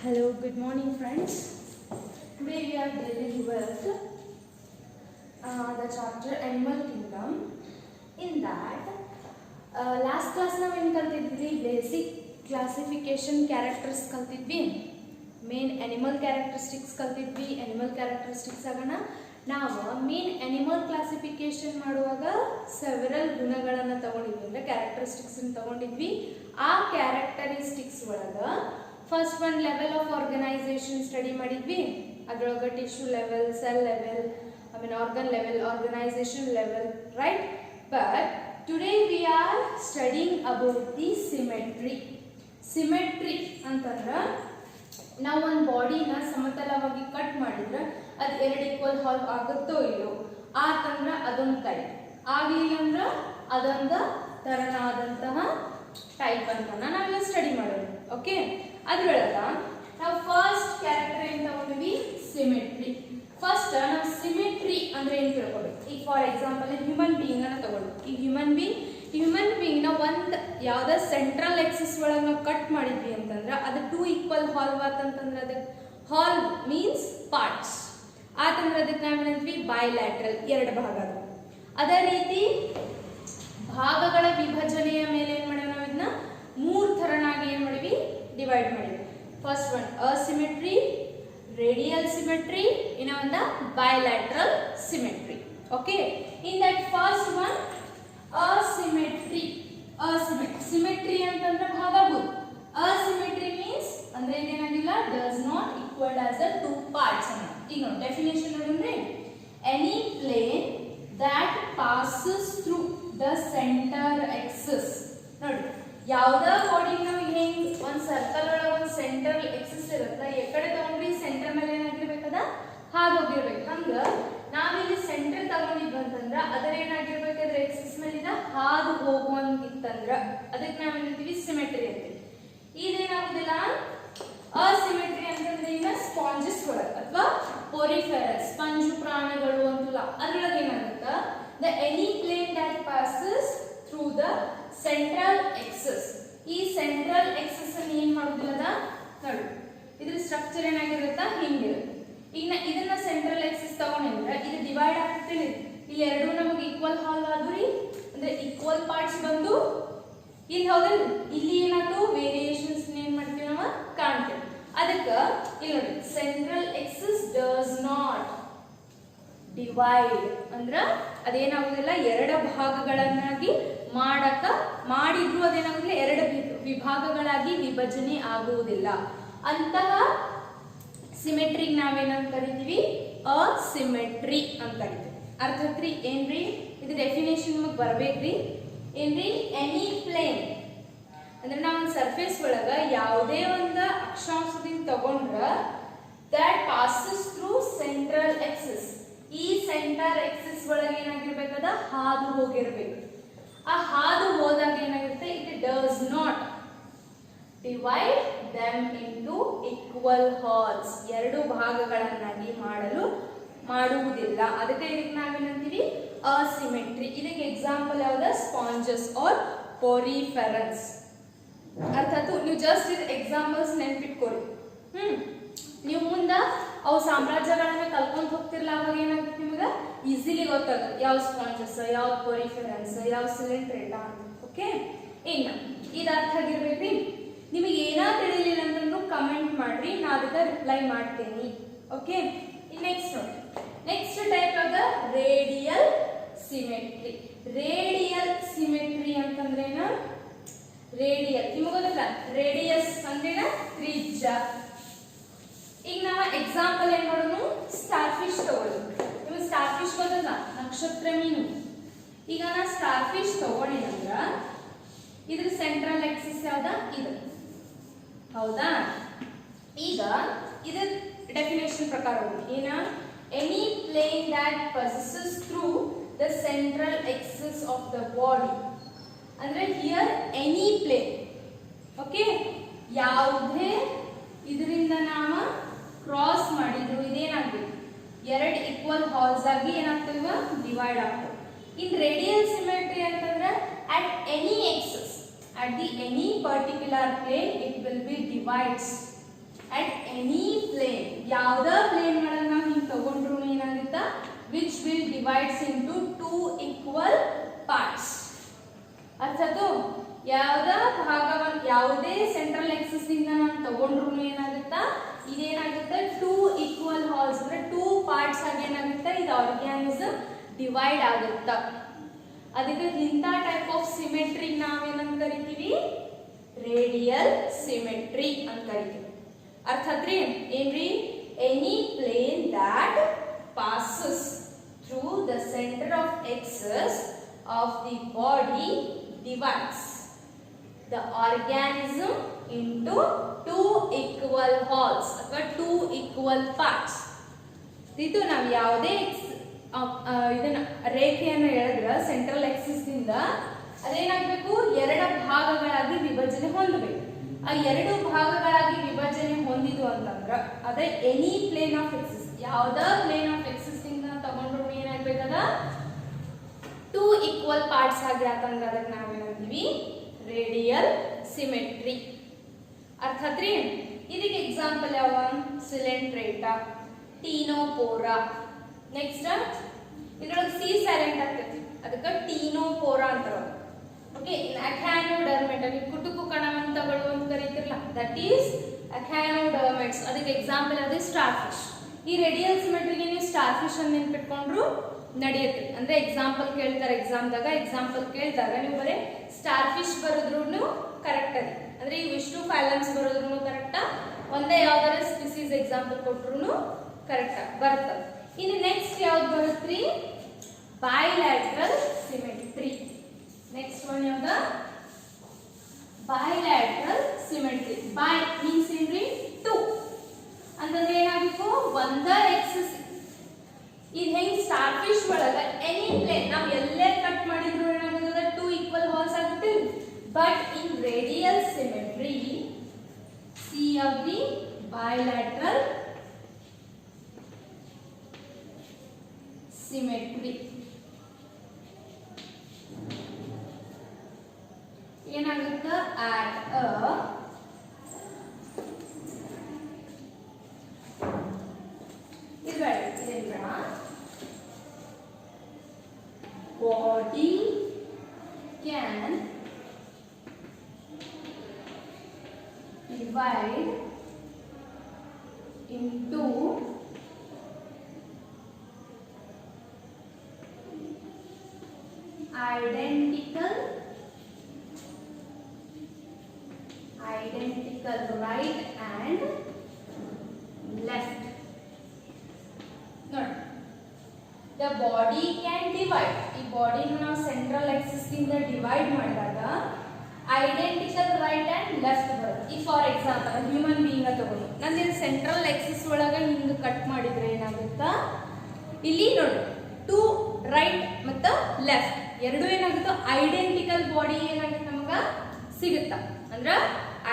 Hello, good morning friends. Today we are dealing with the chapter Animal Kingdom. In that, last class ನಾವು ಏನು ಕಲ್ತಿದ್ವಿ? Basic classification characters ಕಲ್ತಿದ್ವಿ. Main animal characteristics ಕಲ್ತಿದ್ವಿ. Animal characteristics ಆಗೋಣ. ನಾವು main animal classification ಮಾಡುವಾಗ several ಗುಣಗಳನ್ನು ತಗೊಂಡಿದ್ವಿ ಅಂದರೆ characteristics ತಗೊಂಡಿದ್ವಿ. ಆ ಕ್ಯಾರೆಕ್ಟರಿಸ್ಟಿಕ್ಸ್ ಒಳಗೆ first one level of organisation study ಮಾಡಿದ್ವಿ. ಅದರೊಳಗೆ tissue level, cell level, organ level, organisation level, right? But today we are studying about the symmetry. Symmetry ಅಂತಂದ್ರೆ ನಾವು ಒಂದು ಬಾಡಿನ ಸಮತಲವಾಗಿ ಕಟ್ ಮಾಡಿದ್ರೆ ಅದು ಎರಡು ಈಕ್ವಲ್ ಹಾಲ್ ಆಗುತ್ತೋ ಇಲ್ಲೋ, ಆತಂದ್ರೆ ಅದೊಂದು ಟೈಪ್, ಆಗಲಿಲ್ಲ ಅಂದ್ರೆ ಅದೊಂದು ತರನಾದಂತಹ ಟೈಪ್ ಅಂತ ನಾವೆಲ್ಲ ಸ್ಟಡಿ ಮಾಡೋದು. ಓಕೆ, ಅದ್ರೊಳಗೆ ನಾವು ಫಸ್ಟ್ ಕ್ಯಾರೆಕ್ಟರ್ ಏನು ತಗೊಂಡ್ವಿ? ಸಿಮೆಟ್ರಿ. ಫಸ್ಟ್ ನಾವು ಸಿಮೆಟ್ರಿ ಅಂದ್ರೆ ಏನು ತಿಳ್ಕೊಬೇಕು. ಈಗ ಫಾರ್ ಎಕ್ಸಾಂಪಲ್ ಹ್ಯೂಮನ್ ಬೀಯಿಂಗ್ ಅನ್ನ ತಗೊಳ್ಳಿ. ಈ ಹ್ಯೂಮನ್ ಬೀಯಿಂಗ್ ನ ಒಂದು ಯಾವ್ದೋ ಸೆಂಟ್ರಲ್ ಎಕ್ಸಿಸ್ ಒಳಗೆ ನಾವು ಕಟ್ ಮಾಡಿದ್ವಿ ಅಂತಂದ್ರೆ ಅದು ಟೂ ಈಕ್ವಲ್ ಹಾಲ್ ಆತಂತಂದ್ರೆ ಅದಕ್ಕೆ ಹಾಲ್ ಮೀನ್ಸ್ ಪಾರ್ಟ್ಸ್ ಆತಂದ್ರೆ ಅದಕ್ಕೆ ನಾವು ಏನಂದ್ವಿ? ಬೈಲ್ಯಾಟ್ರಲ್, ಎರಡು ಭಾಗ. ಅದೇ ರೀತಿ ಭಾಗಗಳ ವಿಭಜನೆಯ ಮೇಲೆ ಏನು ಮಾಡಿವಿ? ನಾವು ಇದನ್ನ ಮೂರು ಥರನಾಗಿ ಏನು ಮಾಡಿವಿ? ಡಿವೈಡ್ ಮಾಡಿವಿ. First one asymmetry, radial symmetry, ಇನ್ನೊಂದು bilateral symmetry. Okay, in that first one asymmetry. Symmetry ಅಂತಂದ್ರೆ ಭಾಗಗಳು. ಅಸಿಮೆಟ್ರಿ ಮೀನ್ಸ್ ಅಂದ್ರೆ ಏನಾಗಿಲ್ಲ, does not equal as a two parts ಅನ್ನ. ಈಗ ನೋಡಿ ಡೆಫಿನೇಷನ್ ನೋಡ್ರಿ, any plane that passes through the center axis. ನೋಡಿ, ಯಾವುದೇ ಬಾಡಿ ನಾವು ಹೆಂಗ್ ಒಂದು ಸರ್ಕಲ್ ಒಳಗೆ ಒಂದು ಸೆಂಟರ್ ಎಕ್ಸಿಸ್ ಇರುತ್ತೆ, ಎಕಡೆ ತಗೊಂಡ್ರಿ ಸೆಂಟರ್ ಮೇಲೆ ಏನಾಗಿರ್ಬೇಕದ ಹಾದು ಹೋಗಿರ್ಬೇಕು. ಹಂಗ ನಾವಿಲ್ಲಿ ಸೆಂಟರ್ ತಗೊಂಡಿದ್ವಿ ಅಂತಂದ್ರ ಅದರ ಏನಾಗಿರ್ಬೇಕಾದ್ರೆ ಎಕ್ಸಿಸ್ ಮೇಲೆ ಹಾದು ಹೋಗುವಂಗಿತ್ತಂದ್ರ ಅದಕ್ಕೆ ನಾವೇನಂತೀವಿ? ಸಿಮೆಟ್ರಿ ಅಂತೀವಿ. ಇದೇನಾಗುದಿಲ್ಲ ಅಸಿಮೆಟ್ರಿ ಅಂತಂದ್ರೆ ಈಗ ಸ್ಪಾಂಜಸ್ ಒಳಗೆ ಅಥವಾ ಪೋರಿಫೆರಸ್ ಸ್ಪಂಜು ಪ್ರಾಣಿಗಳು ಅಂತಲ್ಲ, ಅದ್ರೊಳಗೆ ಏನಾಗುತ್ತೆ? The any plane that passes through the central axis. ಈ ಸೆಂಟ್ರಲ್ ಎಕ್ಸಿಸ್ ಅನ್ನು ಏನ್ ಮಾಡುದಿಲ್ಲ ನೋಡಿ, ಇದ್ರ ಸ್ಟ್ರಕ್ಚರ್ ಏನಾಗಿರುತ್ತಾ? ಹಿಂಗಿರುತ್ತೆ. ಈಗ ಇದನ್ನ ಸೆಂಟ್ರಲ್ ಎಕ್ಸಿಸ್ ತಗೊಂಡಿದ್ರೆ ಇದು ಡಿವೈಡ್ ಆಗ್ತಿಲ್ಲ. ಇಲ್ಲಿ ಎರಡು ನಮಗೆ ಈಕ್ವಲ್ ಹಾಲ್ ಆದ್ರಿ ಅಂದ್ರೆ ಈಕ್ವಲ್ ಪಾರ್ಟ್ಸ್ ಬಂದು ಇಲ್ಲಿ ಹೌದಲ್ಲ, ಇಲ್ಲಿ ಏನಾದ್ರು ವೇರಿಯೇಷನ್ಸ್ ಏನ್ ಮಾಡ್ತೀವಿ ನಾವು ಕಾಣ್ತೇವೆ. ಅದಕ್ಕೆ ಇಲ್ಲಿ ನೋಡಿ, central Axis does not divide ಅಂದ್ರ ಅದೇನಾಗುದಿಲ್ಲ, ಎರಡು ಭಾಗಗಳನ್ನಾಗಿ ಮಾಡಿದ್ರು ಅದೇನಾಗುದಿಲ್ಲ, ಎರಡು ವಿಭಾಗಗಳಾಗಿ ವಿಭಜನೆ ಆಗುವುದಿಲ್ಲ. ಅಂತಹ ಸಿಮೆಟ್ರಿಗೆ ನಾವೇನಂತ ಕರಿತೀವಿ? ಅಸಿಮೆಟ್ರಿ ಅಂತ ಕರಿತೀವಿ. ಅರ್ಥತ್ರಿ ಏನ್ರಿ? ಇದು ಡೆಫಿನೇಷನ್ ನಮಗೆ ಬರ್ಬೇಕ್ರಿ. ಏನ್ರಿ? ಎನಿ ಪ್ಲೇನ್ ಅಂದ್ರೆ ನಾವು ಒಂದು ಸರ್ಫೇಸ್ ಒಳಗ ಯಾವುದೇ ಒಂದು ಅಕ್ಷಾಂಶದಿಂದ ತಗೊಂಡ್ರ that passes through central axis. ಈ ಸೆಂಟರ್ ಎಕ್ಸಿಸ್ ಒಳಗೆ ಏನಾಗಿರ್ಬೇಕದ ಹಾದು ಹೋಗಿರ್ಬೇಕು. ಆ ಹಾದು ಹೋದಾಗ ಏನಾಗಿರುತ್ತೆ? It does not divide them into equal halves. ಎರಡು ಭಾಗಗಳನ್ನಾಗಿ ಮಾಡುವುದಿಲ್ಲ. ಅದಕ್ಕೆ ಇದಕ್ಕೆ ನಾವೇನಂತೀವಿ? ಅಸಿಮೆಟ್ರಿ. ಇದಕ್ಕೆ ಎಕ್ಸಾಂಪಲ್ ಯಾವ್ದು? Sponges or poriferans. ಅರ್ಥ ಆಯ್ತು? ನೀವು ಜಸ್ಟ್ ಇದು ಎಕ್ಸಾಂಪಲ್ಸ್ ನೆನ್ಪಿಟ್ಕೊರಿ. ನೀವು ಮುಂದೆ ಅವು ಸಾಮ್ರಾಜ್ಯಗಳನ್ನ ಕಲ್ಕೊಂಡ್ ಹೋಗ್ತಿರ್ಲ, ಅವಾಗ ಏನಾಗುತ್ತೆ ನಿಮ್ಗೆ ಈಸಿಲಿ ಗೊತ್ತಾಗುತ್ತೆ ಯಾವ ಸ್ಪಾಂಜಸ್, ಯಾವ ಪೋರಿಫೆರನ್ಸ್, ಯಾವ ಸಿಲಿಂಡ್ರೇಟಾ ಅಂತ. ಓಕೆ, ಇನ್ನು ಇದು ಅರ್ಥ ಆಗಿರ್ಬೇಕ್ರಿ. ನಿಮಗೆ ಏನಾದ್ರು ತಿಳಿಲಿಲ್ಲ ಅಂತಂದ್ರು ಕಮೆಂಟ್ ಮಾಡ್ರಿ, ನಾ ಅದಕ್ಕೆ ರಿಪ್ಲೈ ಮಾಡ್ತೇನೆ. ಓಕೆ, ನೆಕ್ಸ್ಟ್ ನೋಡಿ, next type of the radial symmetry. Radial symmetry ಅಂತಂದ್ರೇನ? ರೇಡಿಯಲ್ ನಿಮಗೆ ಗೊತ್ತಲ್ಲ, ರೇಡಿಯಸ್ ಅಂದ್ರೇನ? ತ್ರಿಜ್ಯ. ಈಗ ನಾವು ಎಕ್ಸಾಂಪಲ್ ಏನ್ ಮಾಡೋದು? ಸ್ಟಾರ್ ಫಿಶ್ ತಗೊಳ್ಳಿ. ನಿಮಗೆ ಸ್ಟಾರ್ ಫಿಶ್ ಗೊತ್ತಲ್ಲ, ನಕ್ಷತ್ರ ಮೀನು. ಈಗ ನಾ ಸ್ಟಾರ್ ಫಿಶ್ ತಗೊಂಡಿನಂದ್ರ ಇದ್ರ ಸೆಂಟ್ರಲ್ ಎಕ್ಸಿಸ್ ಯಾವ್ದ? ಇದು ಹೌದಾ? ಈಗ ಇದ್ರ ಡೆಫಿನೇಷನ್ ಪ್ರಕಾರ ಏನ? Any plane that passes through the central axis of the body. ಅಂದ್ರೆ ಹಿಯರ್ ಎನಿ ಪ್ಲೇನ್. ಓಕೆ, ಯಾವುದೇ ಇದರಿಂದ ನಾವು ಕ್ರಾಸ್ ಮಾಡಿದ್ರು ಇದೇನಾಗ್ಬೇಕು? ಎರಡು ಈಕ್ವಲ್ ಹಾಲ್ಸ್ ಆಗಿ ಏನಾಗ್ತವೆ? ಡಿವೈಡ್ ಆಗ್ತವೆ. ಇನ್ ರೇಡಿಯಲ್ ಸಿಮೆಟ್ರಿ ಅಂತಂದ್ರೆ at any particular plane it will be divides at any plane. ಯಾವ್ದ ಪ್ಲೇನ್ ಗಳನ್ನ ನಾವು ಹಿಂಗೆ ತಗೊಂಡ್ರು ಏನಾಗುತ್ತ which will divides into two equal parts. ಅರ್ಥಾಯ್ತು? ಯಾವುದೇ ಸೆಂಟ್ರಲ್ ಆಕ್ಸಿಸ್ ಇಂದ ನಾನು ತಗೊಂಡ್ರು ಏನಾಗುತ್ತಾ ಇದೇನಾಗುತ್ತೆ ಟೂ ಈಕ್ವಲ್ ಹಾಲ್ಸ್ ಅಂದ್ರೆ ಟೂ ಪಾರ್ಟ್ಸ್ ಆಗಿ ಏನಾಗುತ್ತೆ ಇದು ಆರ್ಗ್ಯಾನಿಸಮ್ ಡಿವೈಡ್ ಆಗುತ್ತಾ. ಅದಕ್ಕೆ ಇಂಥ ಟೈಪ್ ಆಫ್ ಸಿಮೆಟ್ರಿ ನಾವೇನಂತ ಕರಿತೀವಿ ರೇಡಿಯಲ್ ಸಿಮೆಟ್ರಿ ಅಂತ ಕರಿತೀವಿ. ಅರ್ಥ ಆತ್ರಿ ಏನ್ರಿ any plane that passes through the center of axis of the body divides the organism into two equal wholes ಅಥವಾ two equal parts. ಇದು ನಾವು ಯಾವುದೇ ಇದನ್ನ ರೇಖೆಯನ್ನು ಎಳೆದ್ರೆ ಸೆಂಟ್ರಲ್ ಆಕ್ಸಿಸ್ ಇಂದ ಅದೇನಾಗಬೇಕು ಎರಡು ಭಾಗಗಳಾಗಿ ವಿಭಜನೆ ಹೊಂದಬೇಕು. ಆ ಎರಡು ಭಾಗಗಳಾಗಿ ವಿಭಜನೆ ಹೊಂದಿದ್ದು ಅಂತಂದ್ರೆ ಅದೇ ಎನಿ ಪ್ಲೇನ್ ಆಫ್ ಆಕ್ಸಿಸ್ ಯಾವ್ದ ಪ್ಲೇನ್ ಆಫ್ ಆಕ್ಸಿಸ್ ಇಂದ ತಗೊಂಡ್ರು ಏನಾಗಬೇಕದ ಟೂ ಈಕ್ವಲ್ ಪಾರ್ಟ್ಸ್ ಆಗಿ ಯಾಕಂದ್ರೆ ಅದಕ್ಕೆ ನಾವೇನಂತೀವಿ ರೇಡಿಯಲ್ ಸಿಮೆಟ್ರಿ. ಅರ್ಥ ಆತ್ರಿ? ಇದಕ್ಕೆ ಎಕ್ಸಾಂಪಲ್ ಯಾವ ಸಿಲೆಂಟ್ರೇಟಾ ಟೀನೋಪೋರಾ. ನೆಕ್ಸ್ಟ್ ಇದ್ರೊಳಗೆ ಸಿ ಸೈಲೆಂಟ್ ಆಗ್ತೈತಿ ಅದಕ್ಕೆ ಟೀನೋಪೋರಾ ಅಂತಾರ. ಓಕೆ ಅಕ್ಯಾನೋಡರ್ಮೆಟ್ ಅಲ್ಲಿ ಕುಟುಕು ಕಣವಂತಗಳು ಅಂತ ಕರೀತಿರಲ್ಲ ದಟ್ ಈಸ್ ಅಕ್ಯಾನೋಡರ್ಮೆಟ್ಸ್. ಅದಕ್ಕೆ ಎಕ್ಸಾಂಪಲ್ ಯಾವುದು ಸ್ಟಾರ್ ಫಿಶ್. ಈ ರೇಡಿಯಲ್ ಸಿಮೆಟ್ರಿಗೆ ನೀವು ಸ್ಟಾರ್ ಫಿಶ್ ಅನ್ನು ನೆನ್ಪಿಟ್ಕೊಂಡ್ರು ನಡೆಯುತ್ತೆ. ಅಂದ್ರೆ ಎಕ್ಸಾಂಪಲ್ ಕೇಳ್ತಾರೆ ಎಕ್ಸಾಮ್ದಾಗ ಎಕ್ಸಾಂಪಲ್ ಕೇಳಿದಾಗ ನೀವು ಬರೀ ಸ್ಟಾರ್ ಫಿಶ್ ಬರೋದ್ರೂ ಕರೆಕ್ಟ್ ಅದಿ ಅಂದ್ರೆ ಈ ವಿಷ್ಣು ಫೈಲಮ್ಸ್ ಬರೋದ್ರೂ ಕರೆಕ್ಟಾ ಒಂದೇ ಯಾವ್ದಾರ ಸ್ಪೀಸೀಸ್ ಎಕ್ಸಾಂಪಲ್ ಕೊಟ್ರು ಕರೆಕ್ಟ್ ಬರ್ತದೆ. ಇನ್ನು ನೆಕ್ಸ್ಟ್ ಯಾವ್ದು ಬರುತ್ತ್ರಿ ಬೈಲ್ಯಾಟ್ರಲ್ ಸಿಮೆಟ್ರಿ. ನೆಕ್ಸ್ಟ್ ಒನ್ ಯಾವ್ದ ಬೈಲ್ಯಾಟ್ರಲ್ ಸಿಮೆಟ್ರಿ. ಬೈ ಮೀನ್ಸ್ ಏನ್ರಿ ಟು ಅಂತಂದ್ರೆ ಏನಾಗಬೇಕು ಒಂದ ಎಕ್ಸಿಸ್. ಇದು ಹೆಂಗ್ ಸ್ಟಾರ್ ಫಿಶ್ ಒಳಗ ಎನಿ ಪ್ಲೇನ್ ನಾವು ಎಲ್ಲೇ ಕಟ್ ಮಾಡಿದ್ರು ಏನಾಗುತ್ತೆ ಟೂ ಈಕ್ವಲ್ ಹಾಲ್ಸ್ ಆಗುತ್ತೆ. But in radial symmetry C of the bilateral symmetry ಏನಾಗುತ್ತೆ at a body can divide into identical right and left. Note the body can divide. ಈ body ನಾವು central Axis ಇಂದ divide ಮಾಡಿದಾಗ identical right and left ಬರುತ್ತೆ. ಈ for example human being ತಗೊಂಡು ನಾನು central Axis ಒಳಗೆ ಹಿಂಗೆ ಕಟ್ ಮಾಡಿದ್ರೆ ಏನಾಗುತ್ತಾ ಇಲ್ಲಿ ನೋಡಿ ಟು ರೈಟ್ ಮತ್ತು ಲೆಫ್ಟ್ ಎರಡು ಏನಾಗುತ್ತೋ ಐಡೆಂಟಿಕಲ್ ಬಾಡಿ ಏನಾಗುತ್ತೆ ನಮಗ ಸಿಗುತ್ತಾ ಅಂದ್ರೆ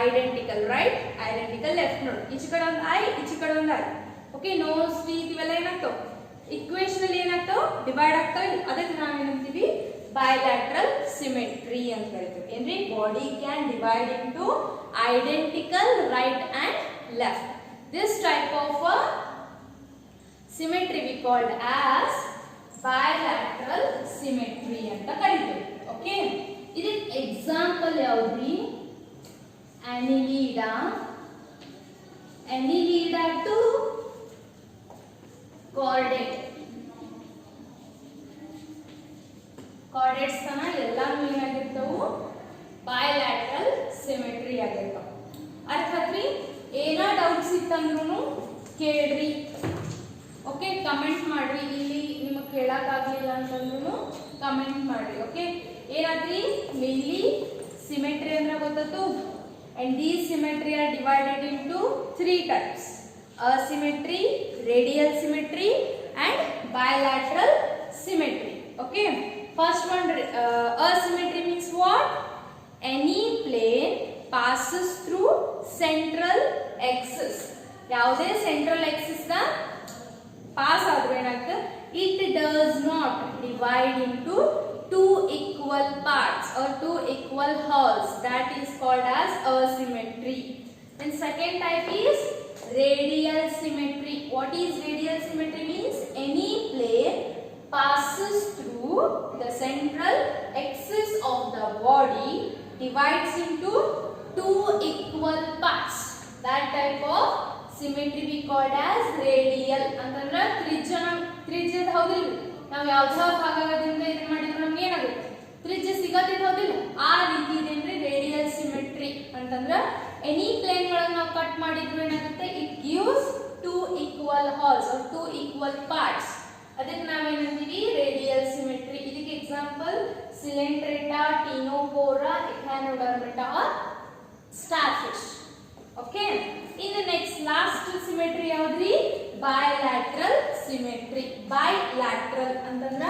ಐಡೆಂಟಿಕಲ್ ರೈಟ್ ಐಡೆಂಟಿಕಲ್ ಲೆಫ್ಟ್ ನೋಡಿ ಈಚೆ ಕಡೆ ಒಂದು ಐ ಈಚೆ ಕಡೆ ಒಂದು ಐ. ಓಕೆ ನೋಸ್ ಟೀತ್ ಇವೆಲ್ಲ ಏನಾಗ್ತಾವ ಇಕ್ವೇಶನ್ ಅಲ್ಲಿ ಏನಾಗ್ತಾವ ಡಿವೈಡ್ ಆಗ್ತಾವ. ಅದಕ್ಕೆ ನಾವೇನಂತೀವಿ bilateral symmetry ಅಂತ ಕರೀತೀವಿ. ಏನ್ರಿ body can divide into identical right and left. This type of symmetry we called as bilateral symmetry ಅಂತ ಕರೀತೀವಿ. ಓಕೆ ಇದಕ್ಕೆ ಎಕ್ಸಾಂಪಲ್ ಯಾವ್ದ್ರಿ annelida to chordate. ಕಾರ್ಡೇಟ್ಸ್ ತನ ಎಲ್ಲಾನು ಏನಾಗಿರ್ತವು ಬೈಲ್ಯಾಟ್ರಲ್ ಸಿಮೆಟ್ರಿ ಆಗಿರ್ತಾವ. ಅರ್ಥ ಆತ್ರಿ? ಏನೋ ಡೌಟ್ಸ್ ಇತ್ತಂದ್ರೂ ಕೇಳ್ರಿ. ಓಕೆ ಕಮೆಂಟ್ ಮಾಡ್ರಿ. ಇಲ್ಲಿ ನಿಮಗೆ ಕೇಳಕ್ ಆಗ್ಲಿಲ್ಲ ಅಂತಂದ್ರೂ ಕಮೆಂಟ್ ಮಾಡ್ರಿ. ಓಕೆ ಏನಾದ್ರಿ ಮೇನ್ಲಿ ಸಿಮೆಟ್ರಿ ಅಂದ್ರೆ ಗೊತ್ತಾಯ್ತು. and these symmetry are divided into three types: asymmetry, radial symmetry and bilateral symmetry. Okay, first one asymmetry means what? Any plane passes through central axis. ಯಾವುದೇ central axis ನ pass ಆದ್ರೂ ಏನಾಗುತ್ತೆ it does not divide into two equal parts or two equal halves. That is called as asymmetry. Then second type is radial symmetry. What is radial symmetry means? Any plane passes through the central axis of the body, divides into two equal parts. That type of symmetry we called as radial. ಅಂತಂದ್ರೆ ತ್ರಿಜ್ಯದ ಹೌದಿಲ್ಲ, ನಾವು ಯಾವ್ದೋ ಭಾಗದಿಂದ ಇದನ್ನ ಮಾಡಿದ್ರೆ ನಮ್ಗೆ ಏನಾಗುತ್ತೆ? ತ್ರಿಜ್ಯ ಸಿಗತ್ತಿದ್ ಹೌದಿಲ್ಲ? ಆ ರೀತಿ ಇದೇನ್ರಿ ರೇಡಿಯಲ್ ಸಿಮೆಟ್ರಿ ಅಂತಂದ್ರ ಎನಿ ಪ್ಲೇನ್ ಒಳಗೆ ನಾವು ಕಟ್ ಮಾಡಿದ್ರು ಏನಾಗುತ್ತೆ? It gives two equal halves or two equal parts. ಅದಕ್ಕೆ ನಾವೇನಂತೀವಿ? Radial symmetry. ಇದಕ್ಕೆ example coelenterata, ctenophora, echinodermata or starfish. Okay, ಇನ್ನು ನೆಕ್ಸ್ಟ್ ಲಾಸ್ಟ್ ಸಿಮೆಟ್ರಿ ಯಾವ್ದ್ರಿ? Bilateral symmetry. ಬೈಲ್ಯಾಟ್ರಲ್ ಅಂತಂದ್ರ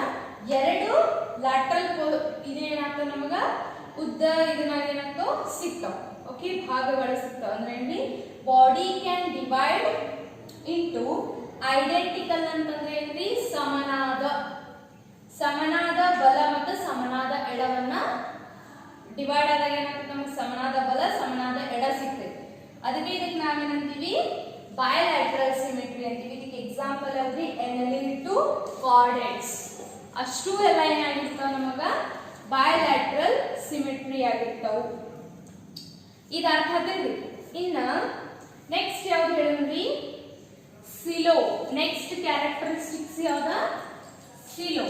ಎರಡು ಲ್ಯಾಟ್ರಲ್ ಇದೇನಾಗ್ತದೆ ನಮಗ ಉದ್ದ ಇದನ್ನಾಗ ಏನಾಗ್ತೋ ಸಿಗ್ತಾವ. ಓಕೆ, ಭಾಗಗಳು ಸಿಗ್ತಾವ. ಅಂದ್ರೆ ಏನ್ರಿ? Body can divide into identical ಅಂತಂದ್ರೆ ಏನ್ರಿ? ಸಮನಾದ ಬಲ ಮತ್ತು ಸಮನಾದ ಎಡವನ್ನ ಡಿವೈಡ್ ಆದಾಗ ಏನಾಗ್ತದೆ? ನಮಗೆ ಸಮನಾದ ಬಲ ಸಮನಾದ ಎಡ ಸಿಗ್ತೈತಿ. ಅದಕ್ಕೆ ಇದಕ್ಕೆ ನಾವೇನಂತೀವಿ? ಬೈಲ್ಯಾಟ್ರಲ್ ಸಿಮೆಟ್ರಿ ಅಂತೀವಿ. ಇದಕ್ಕೆ ಎಕ್ಸಾಂಪಲ್ ಯಾವ್ದ್ರಿ? ಎನಲಿಟು ಕಾರ್ಡೆಟ್ಸ್. ಅಷ್ಟು ಎಲ್ಲ ಏನಾಗಿರ್ತಾವ ನಮಗ? ಬೈಲ್ಯಾಟ್ರಲ್ ಸಿಮೆಟ್ರಿ ಆಗಿರ್ತಾವು. ಇದು ಅರ್ಥ ಆಗ್ತೈತಿ. ಇನ್ನ ನೆಕ್ಸ್ಟ್ ಯಾವ್ದು ಹೇಳಿದ್ರಿ? ಸಿಲೋ. ನೆಕ್ಸ್ಟ್ ಕ್ಯಾರೆಕ್ಟರಿಸ್ಟಿಕ್ಸ್ ಯಾವ್ದ? ಸಿಲೋ.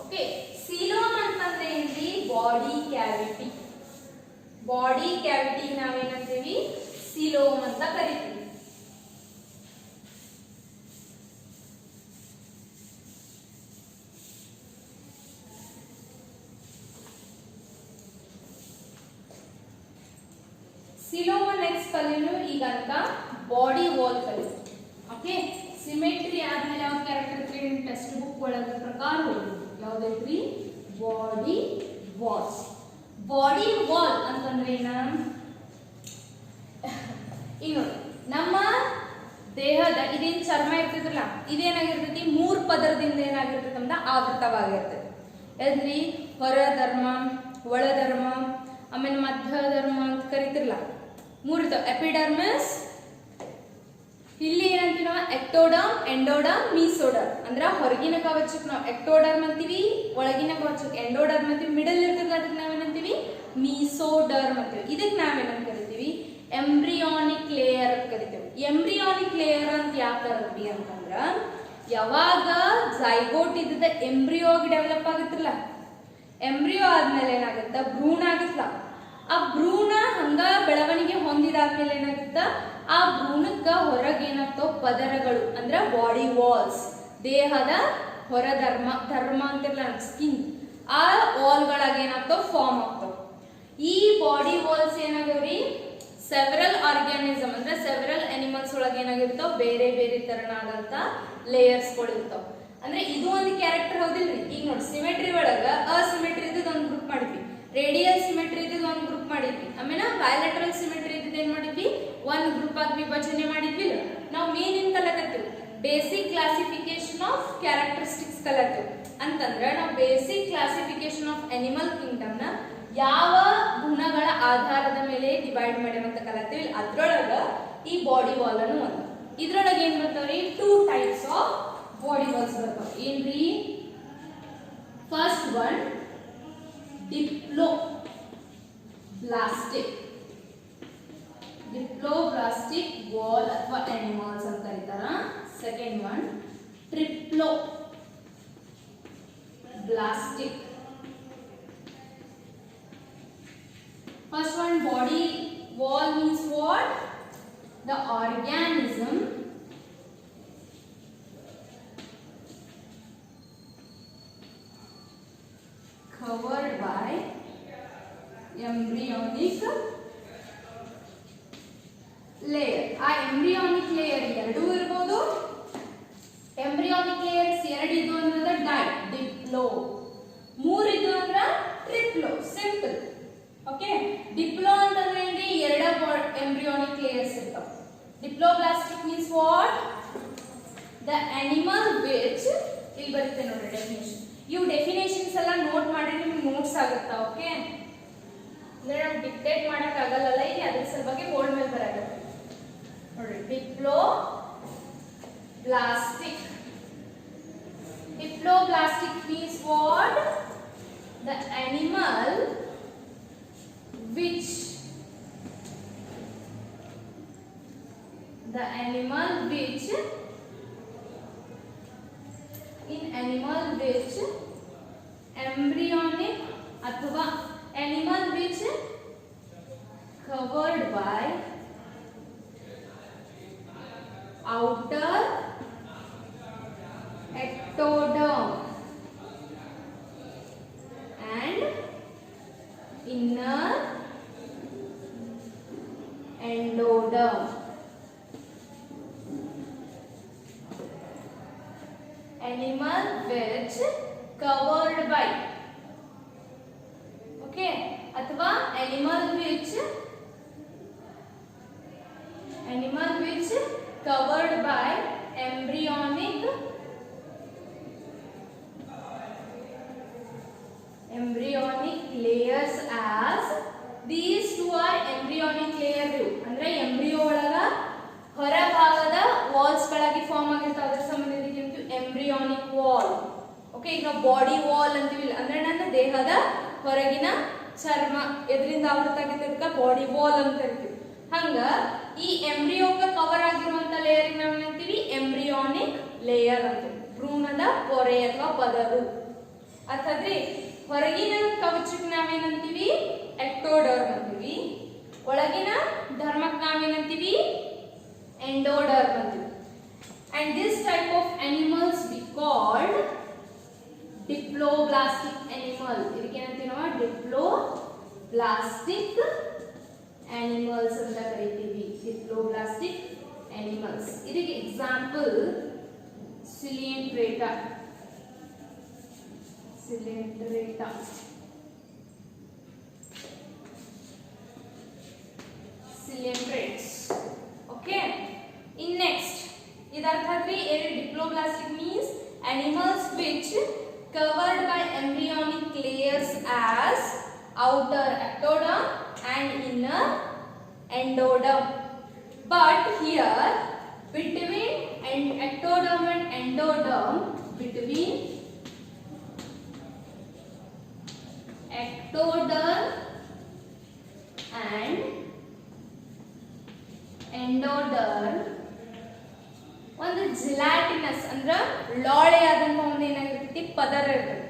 ಓಕೆ, ಸಿಲೋಮ್ ಅಂತಂದ್ರೆ ಏನ್ರಿ? Body cavity. ಬಾಡಿ ಕ್ಯಾವಿಟಿ ನಾವೇನಂತೀವಿ? ಸಿಲೋಮ್ ಅಂತ ಕರಿತೀವಿ. ಸಿಲೋಮ ನೆಕ್ಸ್ಟ್ ಕಲಿಯೋನು. ಈಗ ಅಂತ ಬಾಡಿ ವಾಲ್ ಕಲಿಯೋದು. ಓಕೆ, ಸಿಮೆಟ್ರಿ ಆದ್ಮೇಲೆ ಯಾವ ಕ್ಯಾರೆಕ್ಟರ್ ಟೆಕ್ಸ್ಟ್ ಬುಕ್ ಒಳಗೆ ಪ್ರಕಾರ ಯಾವ್ದೈತ್ರಿ? Body wall. ಬಾಡಿ ವಾಲ್ ಅಂತಂದ್ರೆ ಏನ? ಈಗ ನೋಡಿ, ನಮ್ಮ ದೇಹದ ಇದೇನ್ ಚರ್ಮ ಇರ್ತದಲ್ಲ, ಇದೇನಾಗಿರ್ತೈತಿ? 3 ಪದರದಿಂದ ಏನಾಗಿರ್ತೈತಿ ಅಂತ ಆವೃತವಾಗಿರ್ತೈತಿ. ಎದ್ರಿ? ಹೊರಧರ್ಮ, ಒಳಧರ್ಮ, ಆಮೇಲೆ ಮಧ್ಯಧರ್ಮ ಅಂತ ಕರಿತಿರಲ್ಲ, 3 ಇರ್ತಾವ. ಎಪಿಡರ್ಮಿಸ್, ಇಲ್ಲಿ ಏನಂತೀವಿ ನಾವು? Ectoderm, endoderm, mesoderm. ಅಂದ್ರ ಹೊರಗಿನ ಕವಚಕ್ಕೆ ನಾವು ಎಕ್ಟೋಡರ್ಮ್ ಅಂತೀವಿ, ಒಳಗಿನ ಕವಚಕ್ಕೆ ಎಂಡೋಡರ್ಮ್ ಅಂತೀವಿ, ಮಿಡಲ್ ಇರ್ತದಲ್ಲ ಅದಕ್ಕೆ ನಾವೇನಂತೀವಿ? ಮೀಸೋಡರ್ಮ್ ಅಂತೀವಿ. ಇದಕ್ಕೆ ನಾವೇನಂತ ಕರಿತೀವಿ? ಎಂಬ್ರಿಯಾನಿಕ್ ಲೇಯರ್ ಅಂತ ಕರಿತೀವಿ. ಎಂಬ್ರಿಯಾನಿಕ್ ಲೇಯರ್ ಅಂತ ಯಾಕೆ ಕರಿತೀವಿ ಅಂತಂದ್ರ, ಯಾವಾಗ ಝೈಗೋಟ್ ಇದ್ದದ ಎಂಬ್ರಿಯೋ ಡೆವಲಪ್ ಆಗುತ್ತಲ್ಲ, ಎಂಬ್ರಿಯೋ ಆದ್ಮೇಲೆ ಏನಾಗುತ್ತ? ಭ್ರೂಣ ಆಗುತ್ತಲ್ಲ, ಆ ಭ್ರೂಣ ಹಂಗ ಬೆಳವಣಿಗೆ ಹೊಂದಿದಾದ್ಮೇಲೆ ಏನಾಗುತ್ತ? ಆ ಭ್ರೂಣಕ್ಕ ಹೊರಗೆ ಏನಾಗ್ತಾವ? ಪದರಗಳು ಅಂದ್ರ ಬಾಡಿ ವಾಲ್ಸ್. ದೇಹದ ಹೊರಧರ್ಮ ಅಂತಿರಲ್ಲ, ಸ್ಕಿನ್, ಆ ವಾಲ್ಗಳಾಗ ಏನಾಗ್ತಾವ? ಫಾರ್ಮ್ ಆಗ್ತಾವ. ಈ ಬಾಡಿ ವಾಲ್ಸ್ ಏನಾಗ್ಯಾವ್ರಿ? ಸೆವೆರಲ್ ಆರ್ಗ್ಯಾನಿಸಮ್ ಅಂದ್ರೆ ಸೆವೆರಲ್ ಅನಿಮಲ್ಸ್ ಒಳಗೆ ಏನಾಗಿರ್ತಾವ? ಬೇರೆ ಬೇರೆ ತರನಾದಂತ ಲೇಯರ್ಸ್ ಗಳು ಇರ್ತಾವ. ಅಂದ್ರೆ ಇದು ಒಂದು ಕ್ಯಾರೆಕ್ಟರ್ ಹೌದಿಲ್ರಿ? ಈಗ ನೋಡಿ, ಸಿಮೆಟ್ರಿ ಒಳಗ ಅಸಿಮೆಟ್ರಿ ಇದ್ದದ ಒಂದು ಗ್ರೂಪ್ ಮಾಡಿದ್ವಿ, ರೇಡಿಯಲ್ ಸಿಮೆಟ್ರಿ ಇದ್ದದ ಒಂದು ಗ್ರೂಪ್ ಮಾಡಿದ್ವಿ, ಆಮೇಲೆ ಬೈಲ್ಯಾಟ್ರಲ್ ಸಿಮೆಟ್ರಿ ಇದ್ದದ ಏನ್ ಮಾಡಿದ್ವಿ? ಒಂದು ಗ್ರೂಪ್ ಆಗಿ ವಿಭಜನೆ ಮಾಡಿದ್ವಿ. ನಾವು ಮೇನ್ ಏನ್ ಕಲಕತ್ತೀವಿ? ಬೇಸಿಕ್ ಕ್ಲಾಸಿಫಿಕೇಶನ್ ಆಫ್ ಕ್ಯಾರೆಕ್ಟರಿಸ್ಟಿಕ್ಸ್ ಕಲತ್ತೀವಿ. ಅಂತಂದ್ರೆ ನಾವು basic classification of animal kingdom ನ ಯಾವ ಗುಣಗಳ ಆಧಾರದ ಮೇಲೆ ಡಿವೈಡ್ ಮಾಡ್ಯಾವಂತ ಕಲತ್ತೀವಿ. ಅದ್ರೊಳಗ ಈ ಬಾಡಿ ವಾಲ್ ಅನ್ನು ಒಂದು. ಇದ್ರೊಳಗೆ ಏನ್ ಬರ್ತಾವ್ರಿ? 2 ಟೈಪ್ಸ್ ಆಫ್ ಬಾಡಿ ವಾಲ್ಸ್ ಬರ್ತಾವ. ಏನ್ರಿ? ಫಸ್ಟ್ ಒನ್ ಡಿಪ್ಲೋಬ್ಲಾಸ್ಟಿಕ್ ವಾಲ್ ಅಥವಾ ಅನಿಮಲ್ಸ್ ಅಂತ ಕರೀತಾರ. Second one triploblastic. First one, body wall means what? The organism covered by embryonic layer. ಆ embryonic layer ಎರಡು ಇರಬಹುದು. embryonic layers ಎರಡು ಇದು ಅಂದ್ರೆ ಡಿಪ್ಲೋ, 3 ಇದು ಅಂದ್ರೆ ಟ್ರಿಪ್ಲೋ. ಸಿಂಪಲ್. ಓಕೆ, ಡಿಪ್ಲೋ ಅಂತಂದ್ರೆ ಏನ್ರಿ? ಎರಡು ಎಂಬ್ರಿಯಾನಿಕ್ ಲೇಯರ್ಸ್ ಇರ್ತಾವ. Diploblastic means what? The animal which, ಇಲ್ಲಿ ಬರುತ್ತೆ ನೋಡ್ರಿ ಡೆಫಿನೇಷನ್. ಇವು ಡೆಫಿನೇಷನ್ಸ್ ಎಲ್ಲ ನೋಟ್ ಮಾಡಿ ನಿಮ್ಗೆ ನೋಟ್ಸ್ ಆಗುತ್ತಾ. ಓಕೆ, ಅಂದ್ರೆ ನಾವು ಡಿಕ್ಟೇಟ್ ಮಾಡಕ್ ಆಗಲ್ಲ ಇಲ್ಲಿ, ಅದ್ರ ಸಲುವಾಗಿ ಬೋರ್ಡ್ ಮೇಲೆ ಬರಾಕತ್ತೆ ನೋಡ್ರಿ. Diploblastic. Diploblastic means what? The animal which embryonic अथवा animal which covered by outer ectoderm and inner endoderm. Animal which covered by, okay, अथवा animal which covered by embryonic layers as these two are embryonic layer ಅಂದ್ರೆ embryo ಒಳಗ ಹೊರಭಾಗದ walls ಗಳಾಗಿ form ಆಗಿರ್ತಾವ. ಅದರ ಸಂಬಂಧಿಸಿದ embryonic wall. Okay, ಈಗ body wall ಅಂತೀವಿ ಅಂದ್ರೆ ನನ್ನ ದೇಹದ ಹೊರಗಿನ ಚರ್ಮ ಎದರಿಂದ ಆವೃತ ಆಗಿದ್ದಕ್ಕ ಬಾಡಿ ವಾಲ್ ಅಂತ ಕರಿತೀವಿ. ಹಂಗ ಈ ಎಂಬ್ರಿಯೋಕ ಕವರ್ ಆಗಿರುವಂತ ಲೇಯರ್ ನಾವು ಏನಂತೀವಿ? ಎಂಬ್ರಿಯಾನಿಕ್ ಲೇಯರ್ ಅಂತೀವಿ. ಭ್ರೂಣದ ಪೊರೆ ಅಥವಾ ಪದರು ಅರ್ಥಾದ್ರಿ. ಹೊರಗಿನ ಕವಚಕ್ಕೆ ನಾವೇನಂತೀವಿ? ಎಕ್ಟೋಡರ್ಮ್ ಅಂತೀವಿ. ಒಳಗಿನ ಧರ್ಮಕ್ಕೆ ನಾವೇನಂತೀವಿ? ಎಂಡೋಡರ್ಮ್ ಅಂತೀವಿ. And this type of animals we called diploblastic animal. ಇದಕ್ಕೆ ಏನಂತೀವಿ ನಾವು? diploblastic animals ಅಂತ ಕರೀತೀವಿ. diploblastic animals. ಇದಕ್ಕೆ example Coelenterata. Coelenterates. Okay. In next, idarthatri diploblastic means animals which covered by embryonic layers as outer ectoderm and inner endoderm. But here between ectoderm and endoderm, between ectoderm and endoderm ಒಂದು ಜಿಲಾಟಿನಸ್ ಅಂದ್ರೆ ಲೋಳೆಯಾದಂತ ಒಂದು ಏನಾಗಿರ್ತೈತಿ? ಪದರ ಇರ್ತೈತಿ.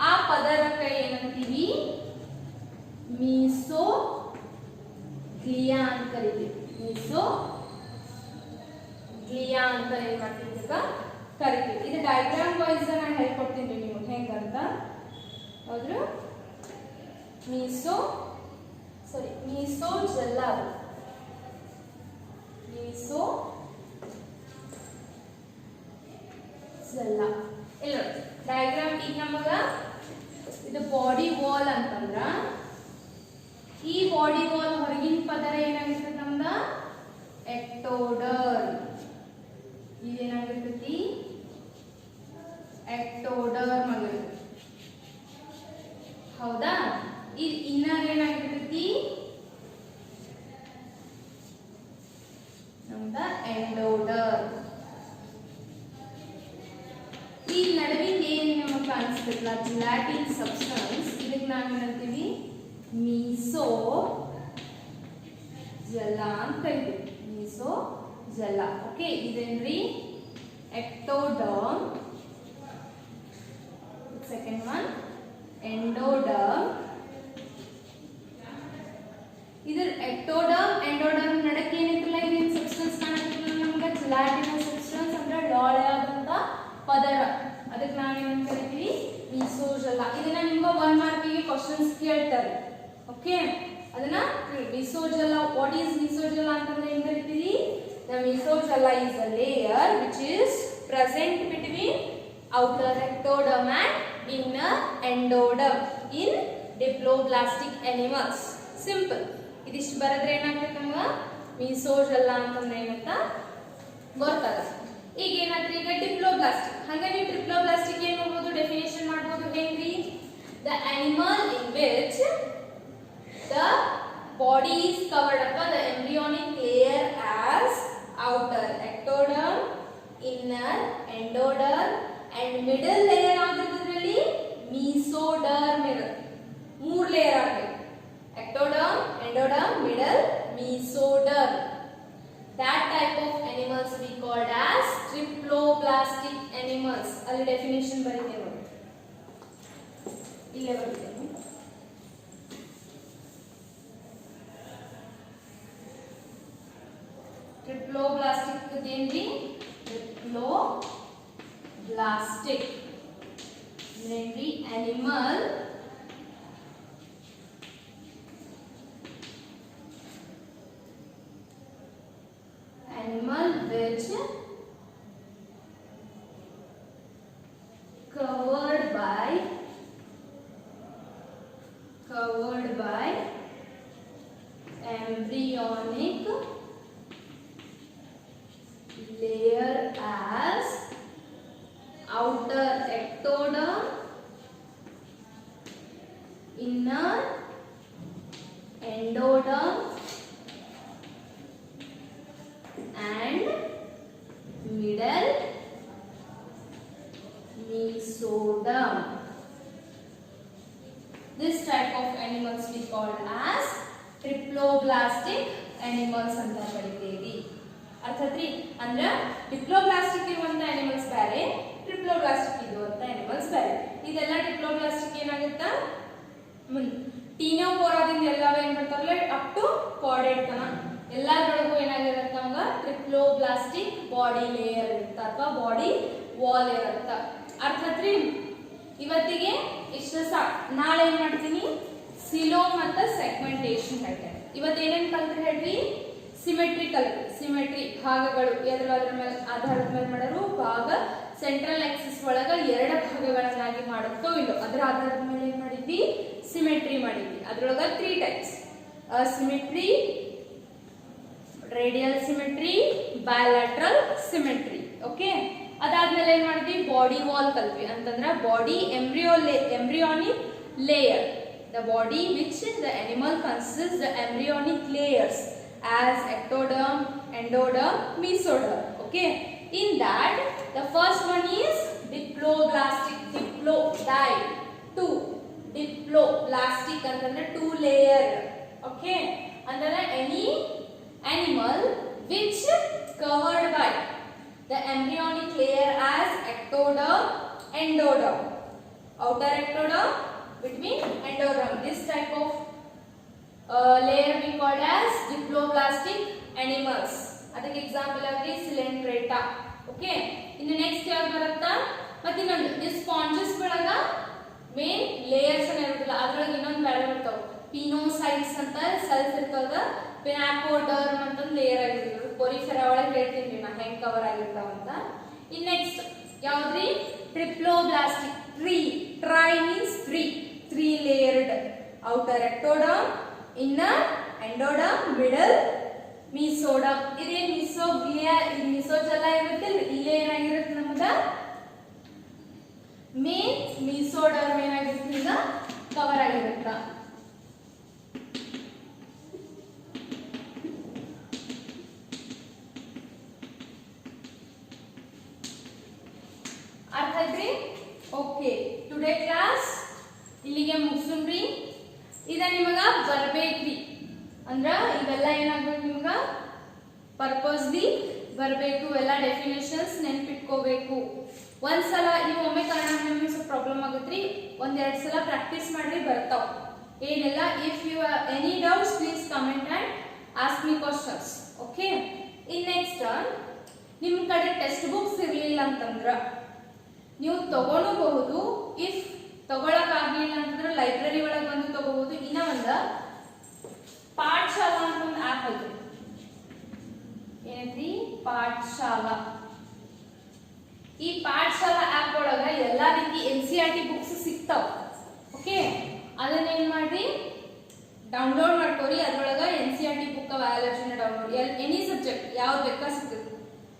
ಆ ಪದರಕ್ಕೆ ಏನಂತೀವಿ? ಮೀಸೋಗ್ಲಿಯಾ ಅಂತ ಕರಿತೀವಿ. ಮೀಸೋಗ್ಲಿಯಾ ಅಂತ ಏನ್ ಮಾಡ್ತೀವಿ? ಕರಿತೀವಿ. ಇದು ಡಯಾಗ್ರಾಮ್ ವೈಸ್ ನಾನು ಹೇಳ್ಕೊಡ್ತೀನಿ ನಿಮಗೆ ಹೆಂಗಂತ. ಹೌದ್ರು? ಮೀಸೋಜೆಲ್ಲಾ ಇಲ್ಲ ಡಯಾಗ್ರಾಮ್. ಈಗ ನಮಗ ಇದು ಬಾಡಿ ವಾಲ್ ಅಂತಂದ್ರ ಈ ಬಾಡಿ ವಾಲ್ ಹೊರಗಿನ ಪದರ ಏನಾಗಿರ್ತದೆ? ನಮ್ದ ಎಕ್ಟೋಡರ್ಮ್. ಇದೇನಾಗಿರ್ತೈತಿ? ಎಕ್ಟೋಡರ್ಮ್ ಆಗಿರ್ತೈತಿ. ಹೌದಾ? ಇದು ಇನ್ನರ್ ಏನಾಗಿರ್ತೈತಿ? ನಮ್ದ ಎಂಡೋಡರ್ಮ್. ಈ ನಡುವಿನ ಏನು ನಮಗೆ ಕಾಣಿಸ್ತಿಲ್ಲ ಜಿಲಾಟಿನ್ ಸಬ್ಸ್ಟೆನ್ಸ್, ಇದಕ್ಕೆ ನಾವು ಏನಂತೀವಿ? ಮೀಸೋಜೆಲ್ಲಾ ಅಂತ ಕರಿತೀವಿ. ಮೀಸೋಜೆಲ್ಲಾ. ಓಕೆ, ಇದೇನ್ರಿ? ಎಕ್ಟೋಡರ್ಮ್. Second one endoderm. ಇದರ ಎಕ್ಟೋಡರ್ಮ್ ಎಂಡೋಡರ್ಮ್ ನಡಕ್ಕೆ ಏನಿತ್ತಲ್ಲ ಇದೇನು ಸಬ್ಸ್ಟೆನ್ಸ್ ಕಾಣತ್ತಿಲ್ಲ ನಮ್ಗೆ? ಜಿಲಾಟಿನಸ್ ಸಬ್ಸ್ಟೆನ್ಸ್ ಅಂದ್ರೆ ಲೋಳೆಯಾದಂತ ಪದರ. ಅದಕ್ಕೆ ನಾವೇನಂತ ಕರಿತೀವಿ? ಮೀಸೋಜೆಲ್ಲಾ. ಇದನ್ನ ನಿಮ್ಗೆ 1 ಮಾರ್ಕಿಗೆ ಕ್ವಶನ್ಸ್ ಕೇಳ್ತಾರೆ. ಓಕೆ, ಅದನ್ನ ಮೀಸೋಜೆಲ್ಲಾ. ವಾಟ್ ಈಸ್ ಮೀಸೋಜೆಲ್ಲಾ ಅಂತಂದ್ರೆ ಏನ್ ಕರಿತೀವಿ? The mesoglea is a layer which is present between outer ectoderm and inner endoderm in diploblastic animals. Simple. ಇದಿಷ್ಟು ಬರೆದ್ರೆ ಏನಾಗ್ತದೆ ನಮ್ಗೆ? ಮೀಸೋಜೆಲ್ಲಾ ಅಂತಂದ್ರೆ ಏನಂತ ಗೊತ್ತಾಗುತ್ತೆ. ಈಗ ಏನಾದ್ರಿ? ಈಗ ಡಿಪ್ಲೋಬ್ಲಾಸ್ಟಿಕ್. ಹಂಗ ನೀವು ಡಿಪ್ಲೋಬ್ಲಾಸ್ಟಿಕ್ ಏನ್ ಮಾಡ್ಬೋದು? ಡೆಫಿನೇಷನ್ ಮಾಡ್ಬೋದು. ಹೆಂಗ್ರಿ? The animal in which the body is covered up by the embryonic layer as outer ectoderm, inner endoderm and middle layer ಆಗಿರೋದ್ರಲ್ಲಿ mesoderm ಇರುತ್ತೆ. 3 ಲೇಯರ್ ಆಗಿದೆ. ectoderm, endoderm, middle, mesoderm. That type of animals we called as triploblastic animals. ಅಲ್ಲಿ definition ಬರೀತೇವೆ ನೋಡಿ. ಇಲ್ಲೇ ಬರೀತೇವೆ. Triploblastic ಇದೇನ್ರಿ? Triploblastic mainly animal which covered by embryonic layer as outer ectoderm, inner endoderm and middle mesoderm. This type of animals we call as triploblastic animals ಅಂತ ಕರೀತೀವಿ. ಅರ್ಥಾತ್ರಿ ಅಂದ್ರೆ diploblastic ಇರುವಂತ animals ಬೇರೆ, triploblastic ಇರುವಂತ ಅನಿಮಲ್ಸ್ ಬೇರೆ. ಇದೆಲ್ಲ ಡಿಪ್ಲೋಬ್ಲಾಸ್ಟಿಕ್ ಏನಾಗುತ್ತಾ ಟೀನೋಫೋರಾದಿಂದ ಎಲ್ಲವ ಏನ್ ಬರ್ತಾರಲ್ಲ ಅಪ್ ಟು ಕಾರ್ಡೇಟ್ ತನ ಎಲ್ಲದರೊಳಗೂ ಏನಾಗಿರುತ್ತೆ ನಮ್ಗೆ ಟ್ರಿಪ್ಲೋಬ್ಲಾಸ್ಟಿಕ್ ಬಾಡಿ ಲೇಯರ್ ಇರುತ್ತೆ ಅಥವಾ ಬಾಡಿ ವಾಲ್ ಇರುತ್ತೆ. ಅರ್ಥಾತ್ರಿ ಇವತ್ತಿಗೆ ಇಷ್ಟು ಸಾಕು. ನಾಳೆ ಏನ್ ಮಾಡ್ತೀನಿ ಸಿಲೋಮ್ ಮತ್ತು ಸೆಗ್ಮೆಂಟೇಷನ್ ಹೇಳ್ತೇನೆ. ಇವತ್ತು ಏನೇನು ಕಲ್ತ್ರೆ ಹೇಳ್ರಿ? ಸಿಮೆಟ್ರಿ ಭಾಗಗಳು ಅದ್ರ ಮೇಲೆ ಆಧಾರದ ಮೇಲೆ ಮಾಡೋರು ಭಾಗ ಸೆಂಟ್ರಲ್ ಆಕ್ಸಿಸ್ ಒಳಗ 2 ಭಾಗಗಳನ್ನಾಗಿ ಮಾಡುತ್ತೋ ಇಲ್ಲೋ ಅದರ ಆಧಾರದ ಮೇಲೆ ಏನ್ ಮಾಡಿದ್ವಿ? ಸಿಮೆಟ್ರಿ ಮಾಡಿದ್ವಿ. ಅದ್ರೊಳಗ 3 types: symmetry, radial symmetry, bilateral symmetry. Okay, ಅದಾದ್ಮೇಲೆ ಏನ್ ಮಾಡಿದ್ವಿ? ಬಾಡಿ ವಾಲ್ ಕಲ್ತ್ವಿ. ಅಂತಂದ್ರ body embryonic layer, the body which the animal consists the embryonic layers as ectoderm, endoderm, mesoderm. Okay, in that the first one is diploblastic. Diploblastic ಅಂತಂದ್ರೆ 2 layer. Okay, ಅಂದ್ರೆ any animal which covered by the embryonic layer as ectoderm, endoderm, outer ectoderm, between endoderm. This type of layer we called as diploblastic animals. ಅದಕ್ಕೆ example ಆಗಿ Coelenterata. Okay, ಇನ್ನು next ಯಾವ್ದು ಬರುತ್ತಾ? ಮತ್ತೆ ಇನ್ನೊಂದು ಈ ಸ್ಪಾಂಜಸ್ ಒಳಗ ಮೇನ್ ಲೇಯರ್ಸ್ ಅನ್ನ ಇರುತ್ತಲ್ಲ ಅದ್ರೊಳಗೆ ಇನ್ನೊಂದು ಬೇರೆ ಬರ್ತಾವ. ಪಿನೋಸೈಟ್ಸ್ ಅಂತ ಸೆಲ್ಸ್ ಇರ್ತಾವ. ಪಿನಾಕೋಡರ್ಮ್ ಅಂತ ಲೇಯರ್ ಆಗಿರ್ತಾವ. ಕೊರಿಫೆರಾ ಒಳಗೆ ಹೇಳ್ತೀನಿ ನಾ ಹೆಂಗ್ ಕವರ್ ಆಗಿರ್ತಾವ ಅಂತ. ಇನ್ ನೆಕ್ಸ್ಟ್ ಯಾವ್ದ್ರಿ? Triploblastic. Tri means 3 layered. Outer ectoderm, inner endoderm, middle mesoderm. ಇದೇ ಮಿಸೋಗ್ಲಿಯಾ, ಮಿಸೋಜೆಲ್ಲ ಇರುತ್ತೆ. ಇಲ್ಲೇ ಏನಾಗಿರುತ್ತೆ ನಮ್ದ ಮೇನ್ ಮೀಸೋಡರ್ಮ್ ಏನಾಗಿರುತ್ತೆ ಈಗ ಕವರ್ ಆಗಿರುತ್ತ. ಅರ್ಥ ಆಯ್ತ್ರಿ? ಓಕೆ, ಟುಡೇ ಕ್ಲಾಸ್ ಇಲ್ಲಿಗೆ ಮುಗಿಸ್ರಿ. ಇದ ನಿಮಗ ಬರ್ಬೇಕ್ರಿ ಅಂದ್ರ ಇವೆಲ್ಲ ಏನಾಗ್ಬೇಕು ನಿಮ್ಗ ಪರ್ಪಸ್ಲಿ ಬರಬೇಕು. ಎಲ್ಲ ಡೆಫಿನೇಷನ್ಸ್ ನೆನ್ಪಿಟ್ಕೋಬೇಕು. ಒಂದ್ಸಲ ನೀವು ಒಮ್ಮೆ ಕನ್ನಡ ನಿಮಗೆ ಸ್ವಲ್ಪ ಪ್ರಾಬ್ಲಮ್ ಆಗುತ್ತ್ರಿ. 1-2 ಸಲ ಪ್ರಾಕ್ಟೀಸ್ ಮಾಡ್ರಿ, ಬರ್ತಾವ ಏನೆಲ್ಲ. If you have any doubts please comment and ask me questions. Okay, in next ನಿಮ್ ಕಡೆ ಟೆಕ್ಸ್ಟ್ ಬುಕ್ಸ್ ಇರ್ಲಿಲ್ಲ ಅಂತಂದ್ರ ನೀವು ತಗೊಳ್ಳಬಹುದು. ಇಫ್ ತಗೊಳಕ್ ಆಗ್ಲಿಲ್ಲ ಅಂತಂದ್ರೆ ಲೈಬ್ರರಿ ಒಳಗೆ ಬಂದು ತಗೋಬಹುದು. ಇನ್ನ ಒಂದ ಪಾಠಶಾಲಾ ಅಂತ ಒಂದು ಆಪ್ ಐತಿ. ಏನೈತಿ? ಪಾಠಶಾಲಾ. ಈ ಪಾಠಶಾಲಾ ಆಪ್ ಒಳಗ ಎಲ್ಲಾ ರೀತಿ NCERT ಬುಕ್ಸ್ ಸಿಗ್ತಾವ. ಓಕೆ, ಅದನ್ನ ಏನ್ ಮಾಡ್ರಿ, ಡೌನ್ಲೋಡ್ ಮಾಡ್ಕೋರಿ. ಅದ್ರೊಳಗ NCERT ಬುಕ್ ಬಯಾಲಜಿನ ಡೌನ್ಲೋಡ್, ಎನಿ ಸಬ್ಜೆಕ್ಟ್ ಯಾವ್ದು ಬೇಕಾ ಸಿಗ್ತದೆ.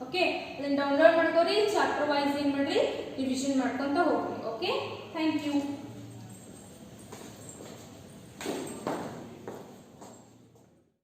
ಓಕೆ, ಅದನ್ನ ಡೌನ್ಲೋಡ್ ಮಾಡ್ಕೋರಿ. ಚಾಪ್ಟರ್ ವೈಸ್ ಏನ್ ಮಾಡ್ರಿ ರಿವಿಷನ್ ಮಾಡ್ಕೊಂತ ಹೋಗ್ರಿ. Okay, thank you.